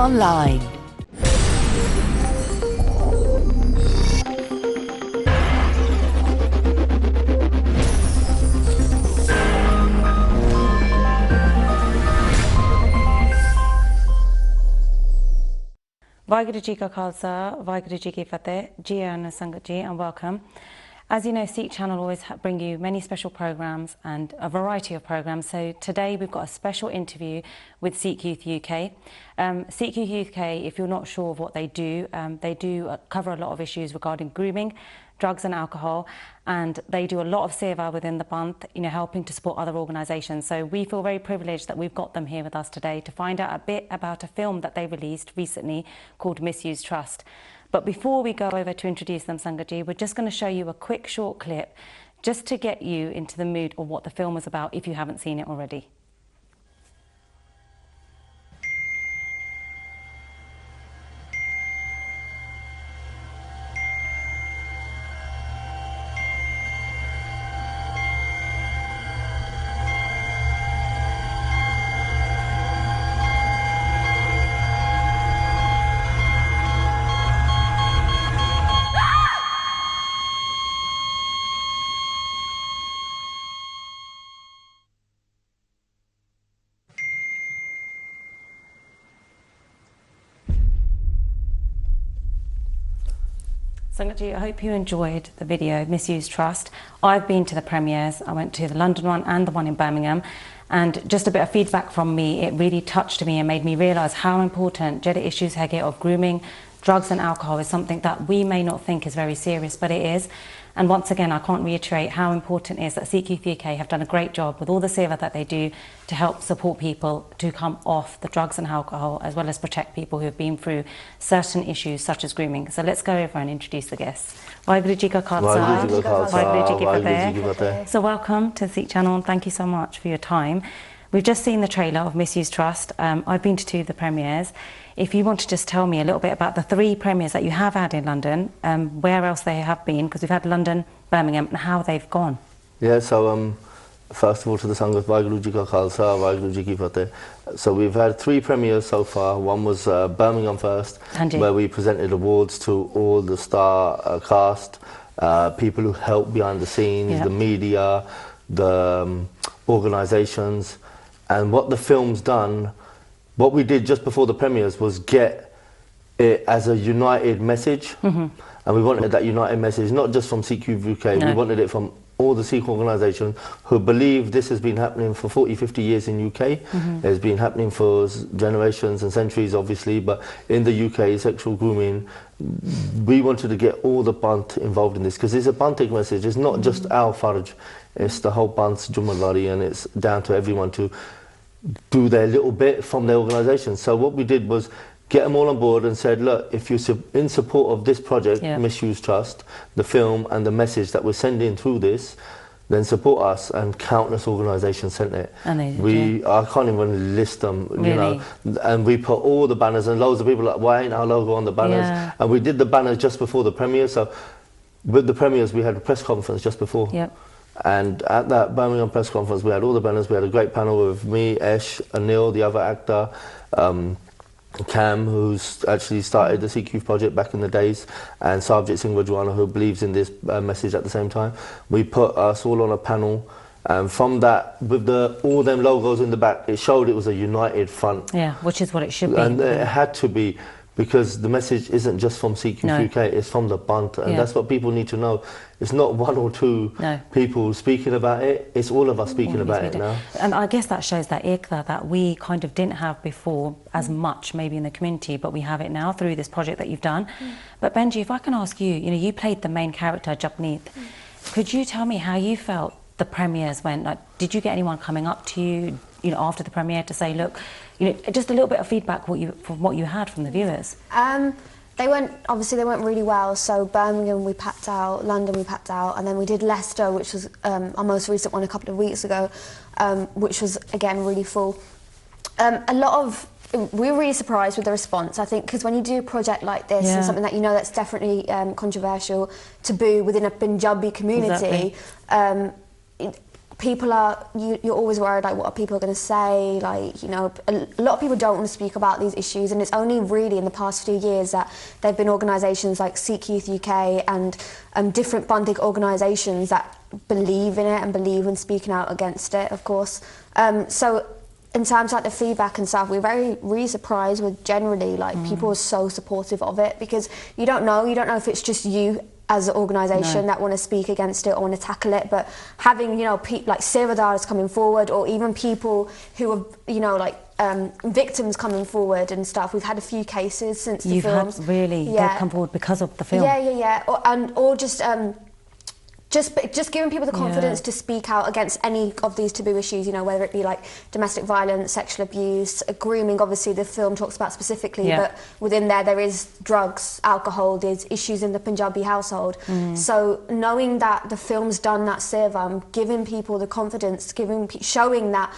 online. Vaheguru Ji Ka Khalsa, Vaheguru Ji Ki Fateh, Ji and Sangat Ji, and welcome. As you know, Sikh Channel always bring you many special programs and a variety of programs. So today we've got a special interview with Sikh Youth UK. Sikh Youth UK, if you're not sure of what they do cover a lot of issues regarding grooming, drugs and alcohol, and they do a lot of seva within the month, helping to support other organisations. So we feel very privileged that we've got them here with us today to find out a bit about a film that they released recently called Misused Trust. But before we go over to introduce them, Sangatji, we're just going to show you a quick short clip just to get you into the mood of what the film was about if you haven't seen it already. Sangatji, I hope you enjoyed the video, Misused Trust. I've been to the premieres. I went to the London one and the one in Birmingham. And just a bit of feedback from me, it really touched me and made me realise how important Jeddah issues of grooming, drugs and alcohol is something that we may not think is very serious, but it is. And once again, I can't reiterate how important it is that Sikh Youth UK have done a great job with all the seva that they do to help support people to come off the drugs and alcohol, as well as protect people who have been through certain issues such as grooming. So let's go over and introduce the guests. Vaheguru Ji Ka Khalsa, Vaheguru Ji Ki Fateh. So welcome to Sikh Channel and thank you so much for your time. We've just seen the trailer of Misused Trust. I've been to 2 of the premieres. If you want to just tell me a little bit about the 3 premieres that you have had in London, where else they have been, because we've had London, Birmingham, and how they've gone. Yeah, so first of all to the Sangat, Vaheguru Ji Ka Khalsa, Vaheguru Ji Ki Fateh. So we've had 3 premieres so far. One was Birmingham first, where we presented awards to all the star cast, people who help behind the scenes, the media, the organisations. And what the film's done, what we did just before the premieres was get it as a united message. And we wanted that united message not just from Sikh Youth UK, we wanted it from all the Sikh organisations who believe this has been happening for 40, 50 years in UK. It's been happening for generations and centuries obviously, but in the UK, sexual grooming, we wanted to get all the Bant involved in this because it's a Bantic message. It's not just our Farj, it's the whole Bant's Jummalari, and it's down to everyone to do their little bit from their organisation. So what we did was get them all on board and said, look, if you're in support of this project, Misused Trust, the film and the message that we're sending through this, then support us. And countless organisations sent it. Amazing, I can't even list them, you know. And we put all the banners, and loads of people are like, why ain't our logo on the banners? And we did the banners just before the premiere. So with the premieres, we had a press conference just before. And at that Birmingham press conference, we had all the banners. We had a great panel with me, Esh, Anil, the other actor, Cam, who's actually started the Sikh Youth Project back in the days, and Sarvjit Singh Rajwana, who believes in this message at the same time. We put us all on a panel, and from that, with all them logos in the back, it showed it was a united front. Yeah, which is what it should be. And it had to be, because the message isn't just from Sikh Youth UK, it's from the Bant, and that's what people need to know. It's not 1 or 2 people speaking about it, it's all of us speaking about it now. And I guess that shows that ikta that we kind of didn't have before as much maybe in the community, but we have it now through this project that you've done. But Benji, if I can ask you, you played the main character, Japneet. Could you tell me how you felt the premieres went? Like, did you get anyone coming up to you, after the premiere to say, look, just a little bit of feedback from what you had from the viewers? They went really well. So Birmingham we packed out, London we packed out, and then we did Leicester, which was our most recent one a couple of weeks ago, which was again really full. We were really surprised with the response, I think, because when you do a project like this and something that that's definitely controversial, taboo within a Punjabi community, people are, you're always worried, like, what are people going to say? Like, you know, a lot of people don't want to speak about these issues, and it's only really in the past few years that there have been organisations like Sikh Youth UK and different Bandhik organisations that believe in it and believe in speaking out against it, of course. So in terms of like the feedback and stuff, we're really surprised with generally, like, people are so supportive of it, because you don't know if it's just you as an organisation that want to speak against it or want to tackle it, but having, you know, like sevadaars coming forward, or even people who are, you know, like victims coming forward and stuff. We've had a few cases since the films. You've had really, they've come forward because of the film. Or just giving people the confidence to speak out against any of these taboo issues, you know, whether it be like domestic violence, sexual abuse, grooming, obviously the film talks about specifically, but within there is drugs, alcohol, there's issues in the Punjabi household. So knowing that the film's done that seva, giving people the confidence, showing that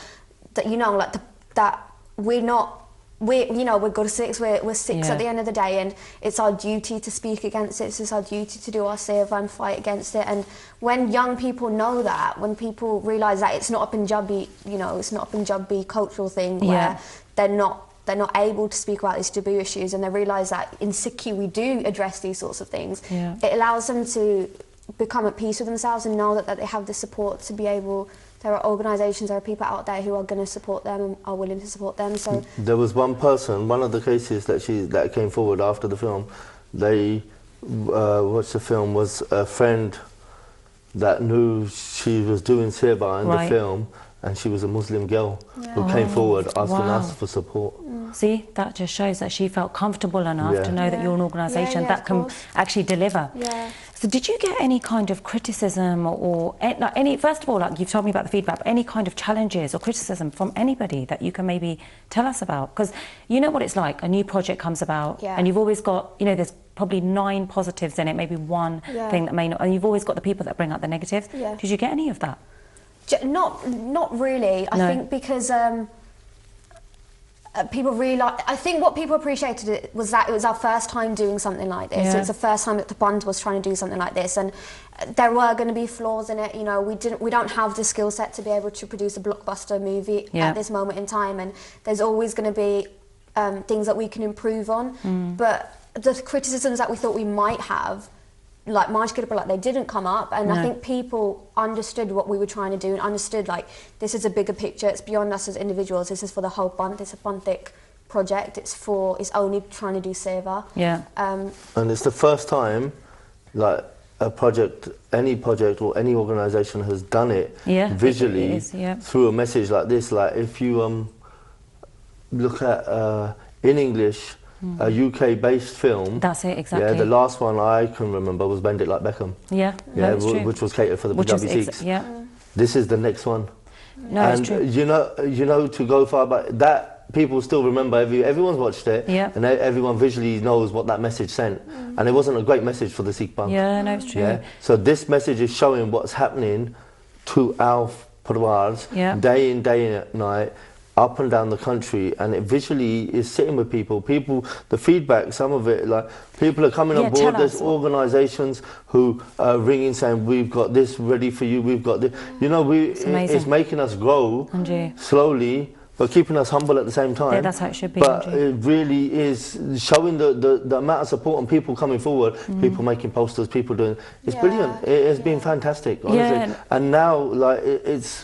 you know, like that we're good Sikhs, we're Sikhs at the end of the day, and it's our duty to speak against it, it's our duty to do our seva and fight against it. And when young people know that, when people realise that it's not a Punjabi, you know, it's not a Punjabi cultural thing where they're not able to speak about these taboo issues, and they realise that in Sikhi we do address these sorts of things, it allows them to become at peace with themselves and know that they have the support to be able. There are organisations, there are people out there who are going to support them and are willing to support them. So there was one person, one of the cases that came forward after the film. They watched the film, was a friend that knew she was doing seva in the film, and she was a Muslim girl who came forward asking us for support. See, that just shows that she felt comfortable enough to know that you're an organisation that can actually deliver. So did you get any kind of criticism or any, first of all, like you've told me about the feedback, but any kind of challenges or criticism from anybody that you can maybe tell us about? Because you know what it's like, a new project comes about and you've always got, you know, there's probably 9 positives in it, maybe one thing that may not, and you've always got the people that bring out the negatives. Did you get any of that? Not really. I think because people realised, I think what people appreciated it was that it was our first time doing something like this. So it's the first time that the band was trying to do something like this, and there were going to be flaws in it. You know, we don't have the skill set to be able to produce a blockbuster movie at this moment in time, and there's always going to be things that we can improve on. But the criticisms that we thought we might have, like they didn't come up, and I think people understood what we were trying to do and understood, like, this is a bigger picture, it's beyond us as individuals, this is for the whole Bandh, it's a Bandhik project, it's only trying to do seva. And it's the first time, like, any project or any organisation has done it visually through a message like this. Like, if you look at in English, a UK-based film. That's it, exactly. Yeah, the last one I can remember was Bend It Like Beckham. Which was catered for the Punjabi Sikhs. This is the next one. And you know, to go far back, that people still remember. Everyone's watched it, and everyone visually knows what that message sent. And it wasn't a great message for the Sikh Bandh. It's true. So this message is showing what's happening to our parwars day in, day and night, up and down the country, and it visually is sitting with people. The feedback, some of it, like, people are coming on board. There's organisations who are ringing saying, we've got this ready for you, we've got this. You know, it's making us grow slowly, but keeping us humble at the same time. That's how it should be. But it really is showing the amount of support and people coming forward, people making posters, people doing, it's brilliant. It has been fantastic, honestly. And now, like,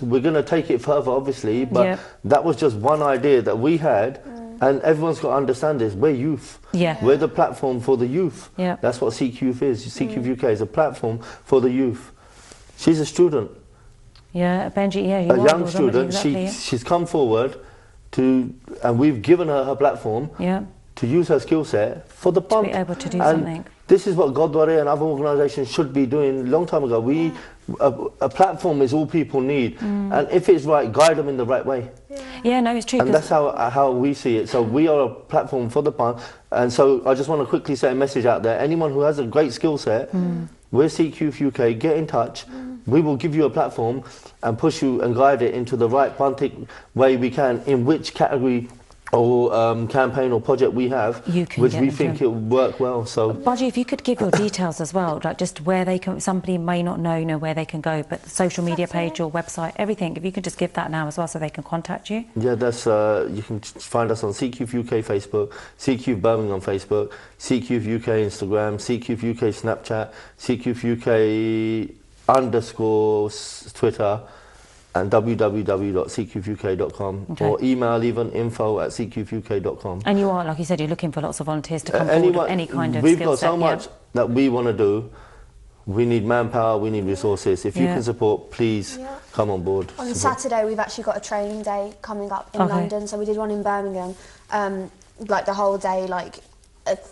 we're going to take it further, obviously, but that was just one idea that we had, and everyone's got to understand this. We're youth. We're the platform for the youth. That's what Sikh Youth is. Sikh Youth UK is a platform for the youth. She's a student. Benji, a young student. She's come forward and we've given her platform to use her skill set for the Bandh. To be able to do something. This is what Gurdwara and other organisations should be doing a long time ago. A platform is all people need, and if it's right, guide them in the right way. It's true. And that's how we see it. So we are a platform for the Bandh, and so I just want to quickly say a message out there. Anyone who has a great skill set, we're Sikh Youth UK, get in touch. We will give you a platform and push you and guide it into the right Bandhik way we can, in which category or campaign or project we have, which we think it will work well. So, Baji, if you could give your details as well, like just where they can, somebody may not know, where they can go, but the social media page, your website, everything, if you could just give that now as well so they can contact you. Yeah, that's, you can find us on Sikh Youth UK Facebook, Sikh Youth Birmingham Facebook, Sikh Youth UK Instagram, Sikh Youth UK Snapchat, Sikh Youth UK _ Twitter, and www.sikhyouthuk.com, or email even info@sikhyouthuk.com. And you are, like you said, you're looking for lots of volunteers to come forward with any kind of We've skill got set, so much that we want to do. We need manpower, we need resources. If you can support, please come on board. On Saturday, we've actually got a training day coming up in London. So we did one in Birmingham, like the whole day, like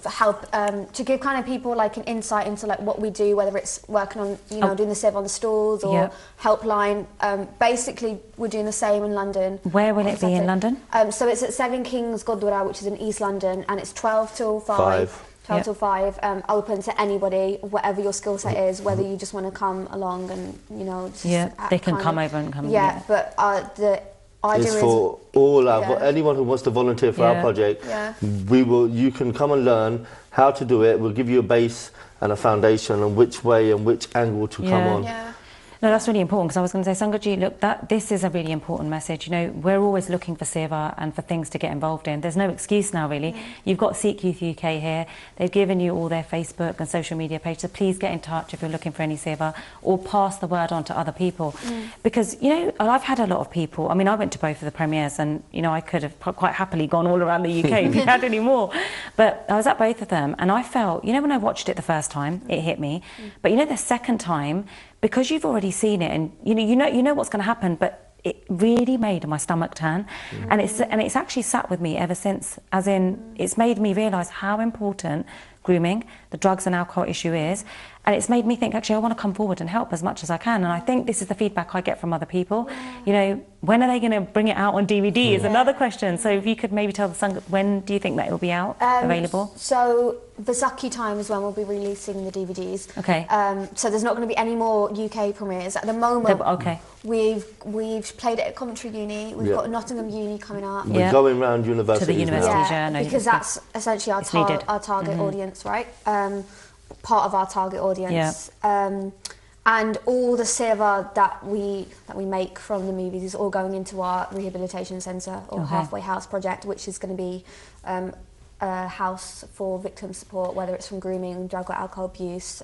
help to give kind of people like an insight into like what we do, whether it's working on, you know, doing the sieve on the stalls or helpline. Basically, we're doing the same in London. Where will it be in London? So it's at 7 Kings Gurdwara, which is in East London, and it's 12 till 5. 12 till 5, open to anybody, whatever your skill set is, whether you just want to come along and, you know, just they can come over and come. But the idea is for all our anyone who wants to volunteer for our project. You can come and learn how to do it. We'll give you a base and a foundation and which way and which angle to come on. No, that's really important, because I was going to say, Sangat, look, this is a really important message. You know, we're always looking for seva and for things to get involved in. There's no excuse now, really. You've got Sikh Youth UK here. They've given you all their Facebook and social media pages, so please get in touch if you're looking for any seva, or pass the word on to other people. Because, you know, I've had a lot of people, I mean, I went to both of the premieres, and, you know, I could have quite happily gone all around the UK if we had any more. But I was at both of them, and I felt, you know, when I watched it the first time, it hit me. But, you know, the second time, because you've already seen it, and you know what's going to happen, but it really made my stomach turn, and it's actually sat with me ever since. As in, it's made me realise how important grooming, the drugs and alcohol issue is, and it's made me think, actually, I want to come forward and help as much as I can. And I think this is the feedback I get from other people. You know, when are they going to bring it out on DVD is another question. So if you could maybe tell the Sangat, when do you think that it will be out, available? So the Zaki time is when we'll be releasing the DVDs. Okay. So there's not going to be any more UK premieres at the moment. Okay. We've played it at Coventry Uni. We've got Nottingham Uni coming up. We're going around universities to the universities, now. Because that's essentially our target audience, right? Part of our target audience. And all the seva that we make from the movies is all going into our rehabilitation centre or halfway house project, which is going to be a house for victim support, whether it's from grooming, drug or alcohol abuse.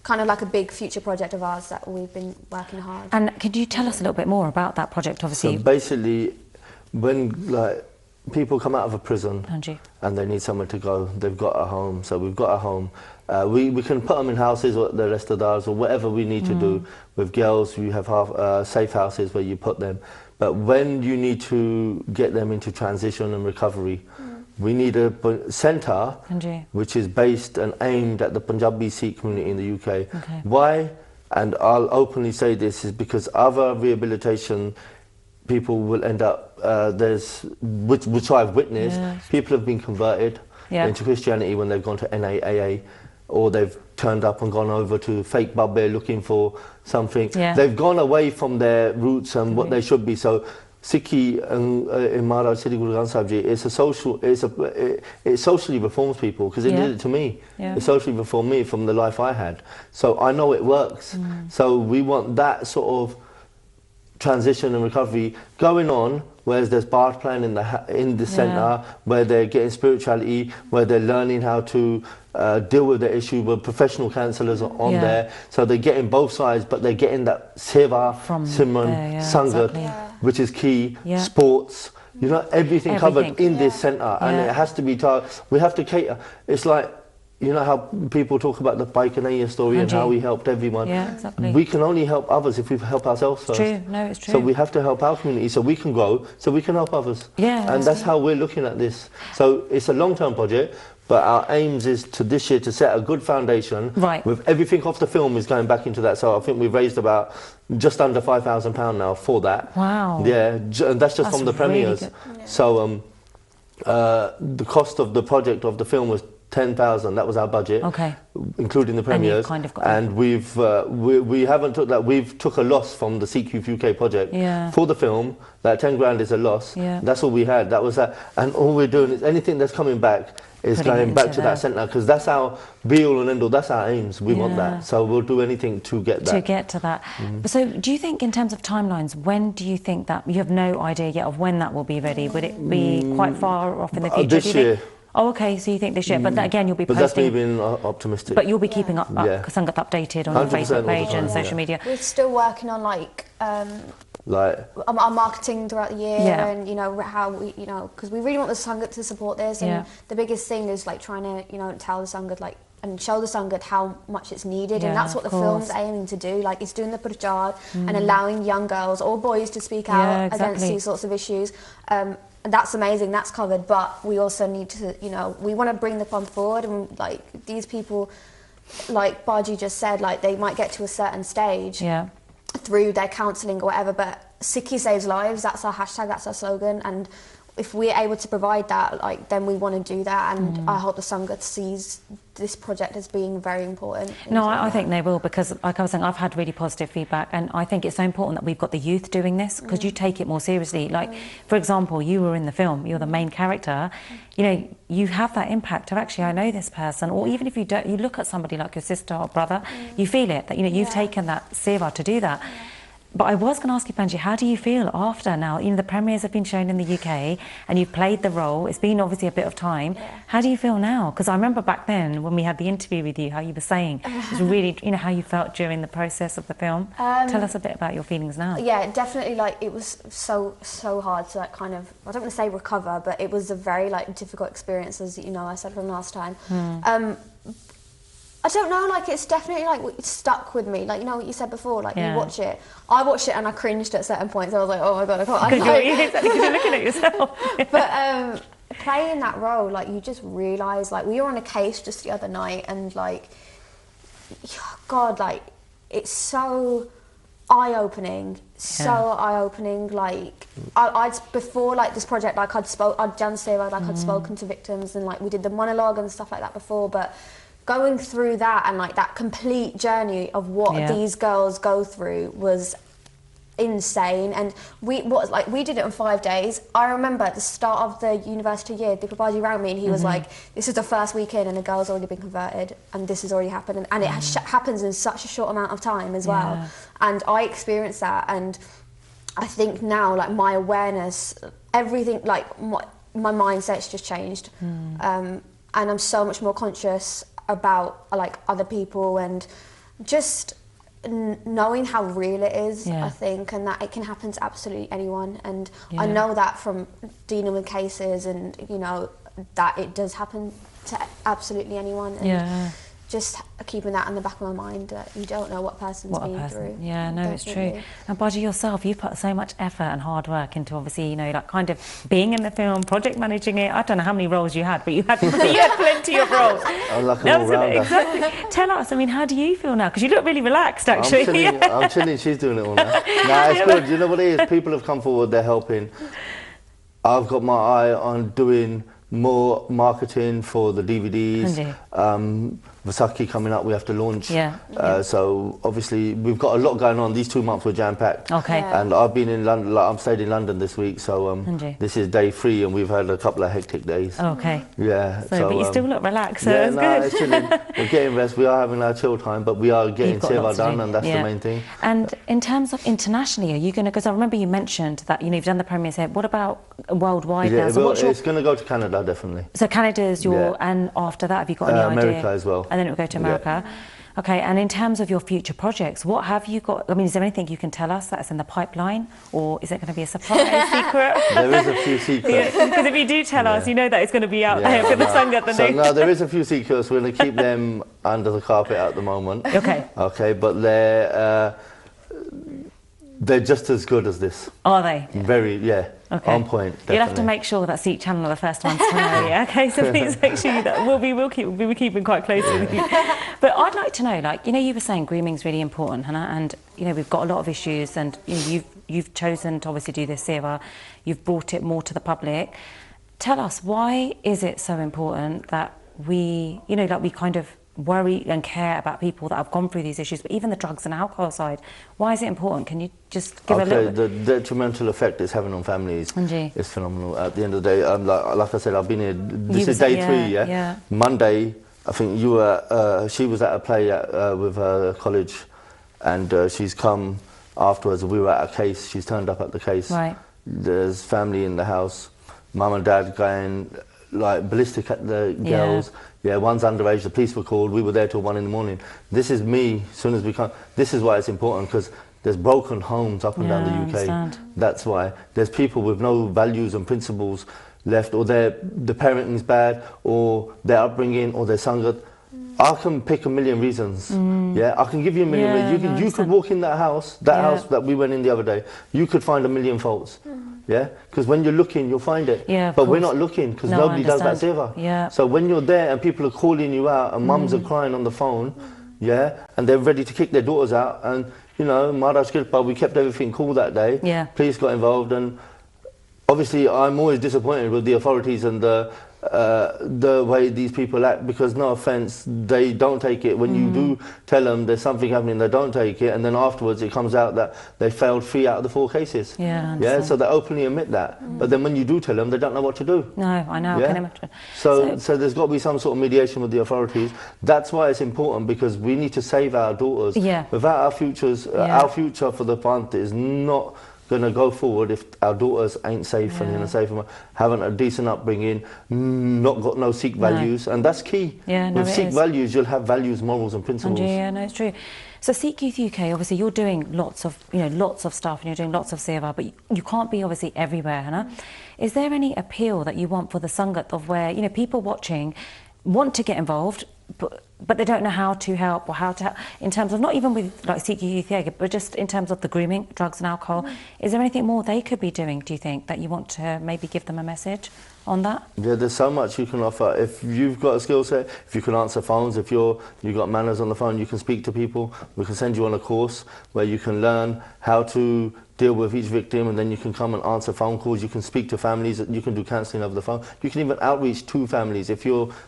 Kind of like a big future project of ours that we've been working hard. And could you tell us a little bit more about that project, obviously? So basically, when people come out of a prison and they need somewhere to go, they've got a home, so we've got a home. We can put them in houses or the sevadaars or whatever we need to do. With girls, you have safe houses where you put them. But when you need to get them into transition and recovery, we need a centre which is based and aimed at the Punjabi Sikh community in the UK. Why? And I'll openly say this is because other rehabilitation people will end up, which I've witnessed, people have been converted into Christianity when they've gone to NAAA, or they've turned up and gone over to fake Babbe looking for something. They've gone away from their roots and what they should be. So Sikhi in Maharaj Sri Guru Granth Sahib Ji, it socially reforms people, because it did it to me. It socially reformed me from the life I had. So I know it works. So we want that sort of transition and recovery going on, whereas there's bar plan in the centre, where they're getting spirituality, where they're learning how to deal with the issue, where professional counsellors are on there, so they're getting both sides, but they're getting that seva, Simran, Sangat, which is key, sports, you know, everything covered in this centre, and it has to be we have to cater. It's like, you know how people talk about the Paikanaya story and how we helped everyone. We can only help others if we help ourselves first. It's true. So we have to help our community so we can grow, so we can help others. And that's how we're looking at this. So it's a long-term project, but our aims is to this year to set a good foundation. With everything off the film is going back into that. So I think we've raised about just under £5,000 now for that. Wow. Yeah, and that's just from the premieres. So the cost of the project of the film was 10,000. That was our budget, including the premieres. And we haven't took that. We've took a loss from the Sikh Youth UK project for the film. That 10 grand is a loss. That's all we had. That was that. And all we're doing is anything that's coming back is going back to that centre, because that's our be all and end all. That's our aims. We want that. So we'll do anything to get that. To get to that. So do you think, in terms of timelines, when do you think that, you have no idea yet of when that will be ready? Would it be quite far off in the future? This year. Oh, okay, so you think this year, but again, you'll be posting... But that's me being optimistic. But you'll be keeping Sangat updated on your Facebook page and social media. We're still working on, our marketing throughout the year, and, you know, how we, you know, because we really want the Sangat to support this, and the biggest thing is, like, trying to, you know, tell the Sangat, like, and show the Sangat how much it's needed, and that's what the film's aiming to do. Like, it's doing the prachar and allowing young girls or boys to speak out against these sorts of issues. And that's amazing, that's covered, but we also need to, you know, we want to bring the fun forward, and, like, these people, like Baji just said, like, they might get to a certain stage through their counselling or whatever, but Sikhi saves lives, that's our hashtag, that's our slogan, and if we're able to provide that, like, then we want to do that, and I hope the Sangat sees this project as being very important. No, I think they will, because, like I was saying, I've had really positive feedback, and I think it's so important that we've got the youth doing this, because you take it more seriously. Like, for example, you were in the film, you're the main character, you know, you have that impact of, actually, I know this person, or even if you don't, you look at somebody like your sister or brother, you feel it, that, you know, you've taken that seva to do that. But I was going to ask you, Panji, how do you feel after now? You know, the premieres have been shown in the UK and you've played the role. It's been obviously a bit of time. How do you feel now? Because I remember back then when we had the interview with you, how you were saying, it was really, you know, how you felt during the process of the film. Tell us a bit about your feelings now. Yeah, definitely, like, it was so hard to, like, kind of, I don't want to say recover, but it was a very, like, difficult experience, as, you know, I said from last time. I don't know, like, it's definitely, like, it's stuck with me. Like, you know what you said before, like, you watch it. I watched it and I cringed at certain points. I was like, oh my God, I can't. Because you're looking at yourself. But playing that role, like, you just realise, like, we were on a case just the other night, and, like, God, like, it's so eye-opening, like, I'd before, like, this project, like, I'd done seva, like, I'd spoken to victims, and, like, we did the monologue and stuff like that before, but going through that and, like, that complete journey of what these girls go through was insane. And we did it in 5 days. I remember at the start of the university year, the Babaji rang me and he was like, this is the first week in and the girl's already been converted and this has already happened, and it happens in such a short amount of time as well. And I experienced that, and I think now, like, my awareness, everything, like, my mindset's just changed, and I'm so much more conscious about, like, other people, and just knowing how real it is, I think, and that it can happen to absolutely anyone. And I know that from dealing with cases, and, you know, that it does happen to absolutely anyone. And just keeping that in the back of my mind, that you don't know what person's been through. Yeah, no, it's true. And Baji, yourself, you put so much effort and hard work into, obviously, you know, like, kind of being in the film, project managing it. I don't know how many roles you had, but you had plenty of roles. I'm like an all-rounder. Exactly. Tell us, I mean, how do you feel now? Because you look really relaxed, actually. I'm chilling, she's doing it all now. Nah, it's good. You know what it is? People have come forward, they're helping. I've got my eye on doing more marketing for the DVDs. Vasaki coming up, we have to launch. So obviously we've got a lot going on. These 2 months were jam-packed. And I've been in London, like, I'm stayed in London this week, so this is day 3 and we've had a couple of hectic days. Yeah. So but you still look relaxed, so yeah, it's good. It's chilling. We're getting rest, we are having our chill time, but we are getting seva done, and that's the main thing. And in terms of internationally, are you going to, because I remember you mentioned that, you know, you've done the premieres here, what about worldwide now? So it's going to go to Canada, definitely. So Canada's your, and after that, have you got any idea? America as well. And then it will go to America. Okay, and in terms of your future projects, what have you got? I mean, is there anything you can tell us that's in the pipeline, or is it going to be a surprise secret? There is a few secrets. Because if you do tell us, you know that it's going to be out there for the Sangat. No, there is a few secrets. We're going to keep them under the carpet at the moment. Okay, but they're just as good as this. Are they? Very, on point. Definitely. You'll have to make sure that Sikh Channel are the first ones to know. Okay, so please make sure that we'll be keeping quite closely with you. But I'd like to know, like, you know, you were saying grooming's really important, Hannah, and, you know, we've got a lot of issues, and, you know, you've chosen to obviously do this seva. You've brought it more to the public. Tell us, why is it so important that we, you know, like we kind of worry and care about people that have gone through these issues, but even the drugs and alcohol side, why is it important? Can you just give a little bit? The detrimental effect it's having on families is phenomenal. At the end of the day, like I said, I've been here, this is day 3, Monday, I think you were, she was at a play with her college, and she's come afterwards. We were at a case, she's turned up at the case. Right. There's family in the house, mum and dad going like ballistic at the girls. Yeah, one's underage, the police were called, we were there till 1 in the morning. This is me, as soon as we come, this is why it's important, because there's broken homes up and down the UK. Understand. That's why. There's people with no values and principles left, or the parenting's bad, or their upbringing, or their Sangat. I can pick a million reasons. Yeah, I can give you a million reasons. You could walk in that house that we went in the other day, you could find a million faults. Yeah, because when you're looking, you'll find it. Yeah, but we're not looking, because nobody does that seva. Yeah. So when you're there and people are calling you out, and mums are crying on the phone, yeah, and they're ready to kick their daughters out, and you know, Maharaj Kirpa, we kept everything cool that day. Yeah. Police got involved, and obviously I'm always disappointed with the authorities and the way these people act, because no offence, they don't take it. When you do tell them there's something happening, they don't take it, and then afterwards it comes out that they failed 3 out of the 4 cases. Yeah, so they openly admit that. But then when you do tell them, they don't know what to do. No, I know, I can imagine. So there's got to be some sort of mediation with the authorities. That's why it's important, because we need to save our daughters. Without our futures, our future for the Panth is not going to go forward if our daughters ain't safe and in a safe environment, haven't a decent upbringing, not got no Sikh values, and that's key. With Sikh values, you'll have values, morals and principles. Yeah, no, it's true. So Sikh Youth UK, obviously you're doing lots of stuff, and you're doing lots of seva, but you can't be obviously everywhere, Hannah. Is there any appeal that you want for the Sangat, of where, you know, people watching want to get involved, but they don't know how to help, or how to help, in terms of not even with like Sikh Youth UK, but just in terms of the grooming, drugs and alcohol. Is there anything more they could be doing, do you think, that you want to maybe give them a message on that? Yeah, there's so much you can offer. If you've got a skill set, if you can answer phones, if you've got manners on the phone, you can speak to people. We can send you on a course where you can learn how to deal with each victim, and then you can come and answer phone calls. You can speak to families, you can do counselling over the phone. You can even outreach to families if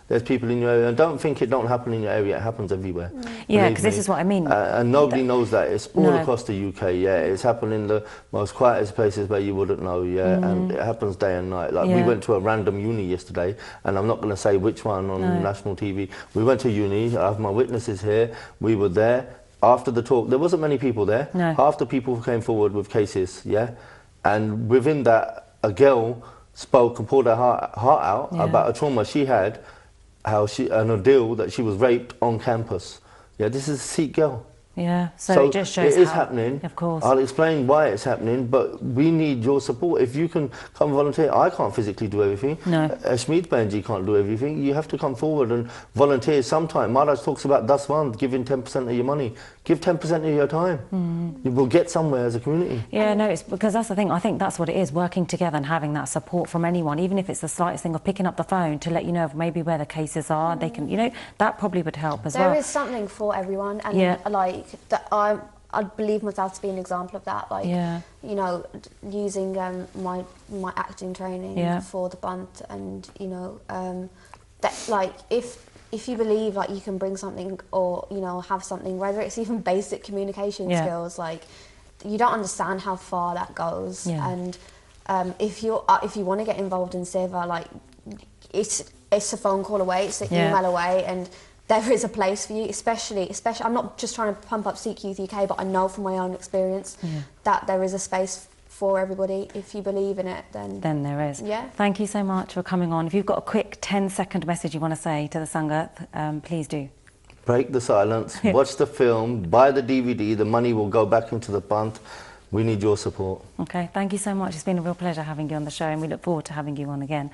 there's people in your area. And don't think it don't happen in your area, it happens everywhere. Yeah, because this is what I mean. And nobody knows that. It's all across the UK, it's happening in the most quietest places where you wouldn't know, and it happens day and night. Like we went to a random uni yesterday, and I'm not going to say which one on national TV. We went to uni, I have my witnesses here, we were there. After the talk, there wasn't many people there. Half the people came forward with cases, and within that, a girl spoke and poured her heart out about a trauma she had, an ordeal that she was raped on campus. This is a Sikh girl. So it just shows it is happening. Of course. I'll explain why it's happening, but we need your support. If you can come volunteer, I can't physically do everything. Ashmeet Benji can't do everything. You have to come forward and volunteer sometime. Maharaj talks about Daswan, giving 10% of your money. Give 10% of your time. You will get somewhere as a community. No, it's because that's the thing. I think that's what it is, working together and having that support from anyone, even if it's the slightest thing of picking up the phone to let you know of maybe where the cases are. They can, that probably would help as well. There is something for everyone, and like that, I believe myself to be an example of that. Like, you know, using my acting training for the Bant, and that, like, if you believe like you can bring something, or have something, whether it's even basic communication skills, like, you don't understand how far that goes. And if you want to get involved in seva, like, it's a phone call away, it's an email away, and there is a place for you, especially I'm not just trying to pump up Sikh Youth UK, but I know from my own experience that there is a space for everybody. If you believe in it, then there is. Thank you so much for coming on. If you've got a quick 10-second message you want to say to the Sangat, please do. Break the silence, watch the film, buy the DVD, the money will go back into the Panth. We need your support. Okay, thank you so much. It's been a real pleasure having you on the show, and we look forward to having you on again.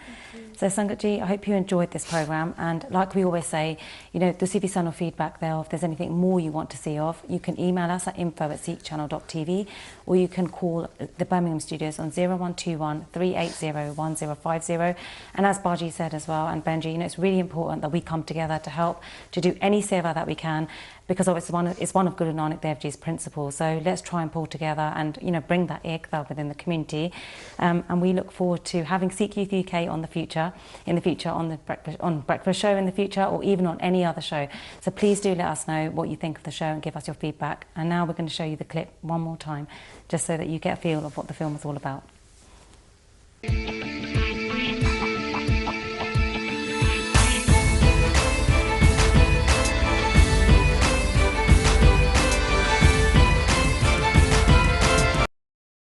So Sangat ji, I hope you enjoyed this programme, and like we always say, the CV Channel feedback there, if there's anything more you want to see of, you can email us at info@sikhchannel.tv, or you can call the Birmingham studios on 0121 380 1050. And as Baji said as well, and Benji, it's really important that we come together to help to do any seva that we can. because it's one of Guru Nanak Dev Ji's principles. So let's try and pull together and, you know, bring that ekta within the community. And we look forward to having Sikh Youth UK in the future on Breakfast Show in the future, or even on any other show. So please do let us know what you think of the show and give us your feedback. And now we're going to show you the clip one more time, just so that you get a feel of what the film is all about.